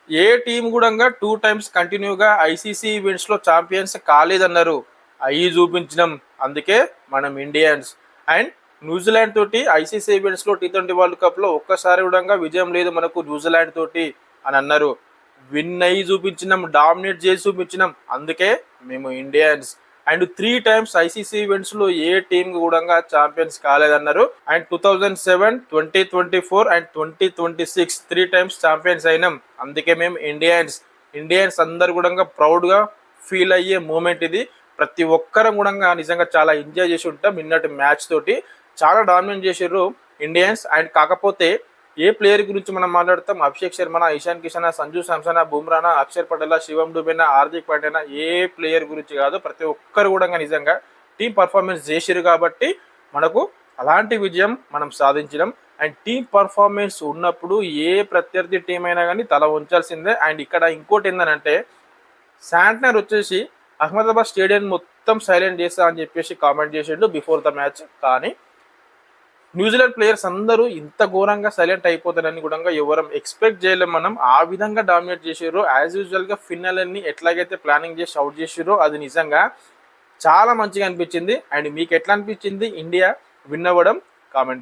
ఏ team కూడా 2 times కంటిన్యూగా ICC ఈవెంట్స్లో ఛాంపియన్స్ కాలేదన్నారు. అయ్యి చూపించినాం, అందుకే మనం ఇండియన్స్. అండ్ న్యూజిలాండ్ తోటి ఐసీసీ ఈవెంట్స్లో T20 వరల్డ్ కప్లో ఒక్కసారి కూడా విజయం లేదు మనకు న్యూజిలాండ్ తోటి అని అన్నారు. విన్ అయ్యి చూపించినాం, డామినేట్ చేసి చూపించినాం, అందుకే మేము ఇండియన్స్. అండ్ 3 టైమ్స్ ఐసీసీ ఈవెంట్స్లో ఏ టీం కూడా ఛాంపియన్స్ కాలేదన్నారు. అండ్ 2007, 2024 అండ్ 2026 3 టైమ్స్ ఛాంపియన్స్ అయినాం, అందుకే మేము ఇండియన్స్. ఇండియన్స్ అందరు కూడా ప్రౌడ్గా ఫీల్ అయ్యే మూమెంట్ ఇది. ప్రతి ఒక్కరం కూడా నిజంగా చాలా ఎంజాయ్ చేసి ఉంటాం. నిన్నటి మ్యాచ్ తోటి చాలా డామినేట్ చేసారు ఇండియన్స్. అండ్ కాకపోతే ఏ ప్లేయర్ గురించి మనం మాట్లాడతాం, అభిషేక్ శర్మనా, ఇషాన్ కిషనా, సంజు శాంసనా, బుమ్రానా, అక్షర్ పటేలా, శివం డుబేనా, హార్దిక్ పాండ్యానా, ఏ ప్లేయర్ గురించి కాదు, ప్రతి ఒక్కరు కూడా నిజంగా టీం పర్ఫార్మెన్స్ చేసిరు కాబట్టి మనకు అలాంటి విజయం మనం సాధించడం. అండ్ టీం పర్ఫార్మెన్స్ ఉన్నప్పుడు ఏ ప్రత్యర్థి టీం అయినా కానీ తల ఉంచాల్సిందే. అండ్ ఇక్కడ ఇంకోటి ఏంటంటే శాంట్నర్ వచ్చేసి అహ్మదాబాద్ స్టేడియం మొత్తం సైలెంట్ చేస్తా అని చెప్పేసి కామెంట్ చేసిండు బిఫోర్ ద మ్యాచ్. కానీ న్యూజిలాండ్ ప్లేయర్స్ అందరూ ఇంత ఘోరంగా సైలెంట్ అయిపోతారని కూడా ఎవరం ఎక్స్పెక్ట్ చేయలేం. మనం ఆ విధంగా డామినేట్ చేసారు. యాజ్ యూజువల్గా ఫిన్నెల్ని ఎట్లాగైతే ప్లానింగ్ చేసి అవుట్ చేసారో అది నిజంగా చాలా మంచిగా అనిపించింది. అండ్ మీకు ఎట్లా అనిపించింది ఇండియా విన్ అవ్వడం? కామెంట్